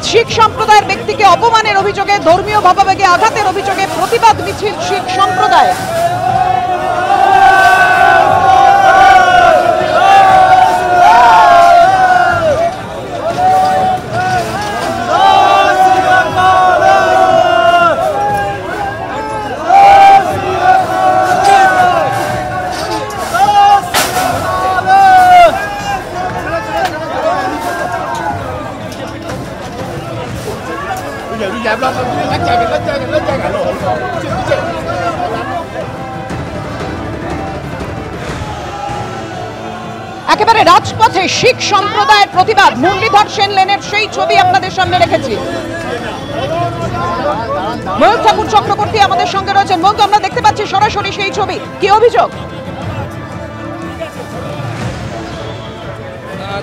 শিখ সম্প্রদায়ের ব্যক্তিকে অপমানের অভিযোগে, ধর্মীয় ভাবাবেগে আঘাতের অভিযোগে প্রতিবাদ মিছিল শিখ সম্প্রদায়। একেবারে রাজপথে শিখ সম্প্রদায়ের প্রতিবাদ, মুরলীধর সেন লেনের সেই ছবি আপনাদের সামনে রেখেছি। ময়ূর ঠাকুর চক্রবর্তী আমাদের সঙ্গে রয়েছেন। ময়ূর, আমরা দেখতে পাচ্ছি সরাসরি সেই ছবি, কি অভিযোগ?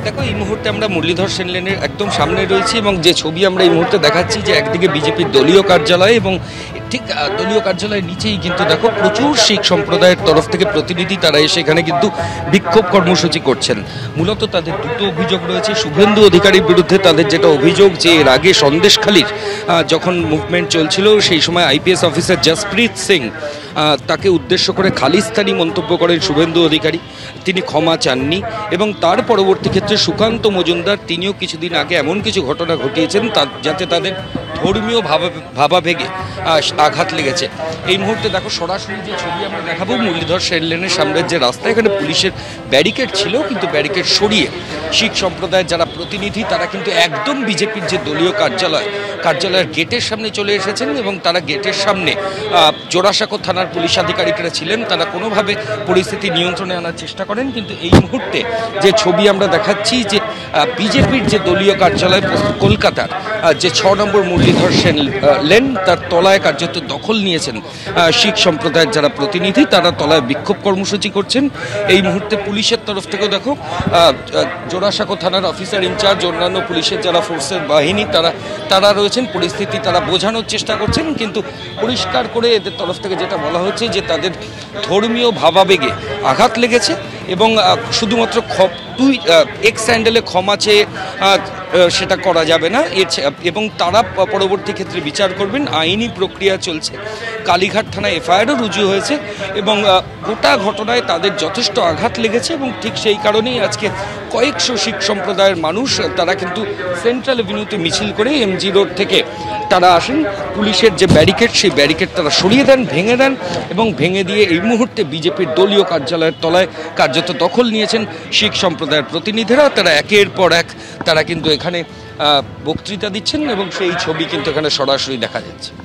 দেখো, এই মুহূর্তে আমরা মুরলীধর সেন লেনের একদম সামনে রয়েছি এবং যে ছবি আমরা এই মুহূর্তে দেখাচ্ছি যে একদিকে বিজেপির দলীয় কার্যালয় এবং ঠিক দলীয় কার্যালয়ের নিচেই কিন্তু দেখো প্রচুর শিখ সম্প্রদায়ের তরফ থেকে প্রতিনিধি তারা এসে এখানে কিন্তু বিক্ষোভ কর্মসূচি করছেন। মূলত তাদের দুটো অভিযোগ রয়েছে। শুভেন্দু অধিকারীর বিরুদ্ধে তাদের যেটা অভিযোগ যে এর আগে সন্দেশখালীর যখন মুভমেন্ট চলছিল সেই সময় আইপিএস অফিসার জসপ্রীত সিং তাকে উদ্দেশ্য করে খালিস্তানি মন্তব্য করেন শুভেন্দু অধিকারী, তিনি ক্ষমা চাননি এবং তার পরবর্তী ক্ষেত্রে সুকান্ত মজুমদার তিনিও কিছুদিন আগে এমন কিছু ঘটনা ঘটিয়েছেন যাতে তাদের ধর্মীয় ভাবাবেগে আঘাত লেগেছে। এই মুহূর্তে দেখো সরাসরি যে ছবি আমরা দেখাবো মুরলীধর সেন লেনের সামনের যে রাস্তা, এখানে পুলিশের ব্যারিকেড ছিল কিন্তু ব্যারিকেড সরিয়ে শিখ সম্প্রদায়ের যারা প্রতিনিধি তারা কিন্তু একদম বিজেপির যে দলীয় কার্যালয়ের গেটের সামনে চলে এসেছেন এবং তারা গেটের সামনে জোড়াসাঁকো থানার পুলিশ আধিকারিকরা ছিলেন, তারা কোনোভাবে পরিস্থিতি নিয়ন্ত্রণে আনার চেষ্টা করেন। কিন্তু এই মুহূর্তে যে ছবি আমরা দেখাচ্ছি যে বিজেপির যে দলীয় কার্যালয় কলকাতার যে 6 নম্বর মুরলীধর সেন লেন, তার তলায় কার্যত দখল নিয়েছেন শিখ সম্প্রদায়ের যারা প্রতিনিধি, তারা তলায় বিক্ষোভ কর্মসূচি করছেন। এই মুহূর্তে পুলিশের তরফ থেকেও দেখো জোড়াসাঁকো থানার অফিসার ইনচার্জ, অন্যান্য পুলিশের যারা ফোর্সের বাহিনী তারা রয়েছেন, পরিস্থিতি তারা বোঝানোর চেষ্টা করছেন। কিন্তু পরিষ্কার করে এদের তরফ থেকে যেটা বলা হচ্ছে যে তাদের ধর্মীয় ভাবাবেগে আঘাত লেগেছে এবং শুধুমাত্র এক্স স্যান্ডেলে ক্ষমা চেয়ে সেটা করা যাবে না এবং তারা পরবর্তী ক্ষেত্রে বিচার করবেন। আইনি প্রক্রিয়া চলছে, কালীঘাট থানায় এফআইআরও রুজু হয়েছে এবং গোটা ঘটনায় তাদের যথেষ্ট আঘাত লেগেছে এবং ঠিক সেই কারণেই আজকে কয়েকশো শিখ সম্প্রদায়ের মানুষ তারা কিন্তু সেন্ট্রাল এভিনিউতে মিছিল করে এমজি রোড থেকে তারা আসেন। পুলিশের যে ব্যারিকেড সেই ব্যারিকেড তারা সরিয়ে দেন, ভেঙে দেন এবং ভেঙে দিয়ে এই মুহূর্তে বিজেপির দলীয় কার্যালয়ের তলায় কার্যত দখল নিয়েছেন শিখ সম্প্রদায়ের প্রতিনিধিরা। তারা একের পর এক তারা কিন্তু এখানে বক্তৃতা দিচ্ছেন এবং সেই ছবি কিন্তু এখানে সরাসরি দেখা যাচ্ছে।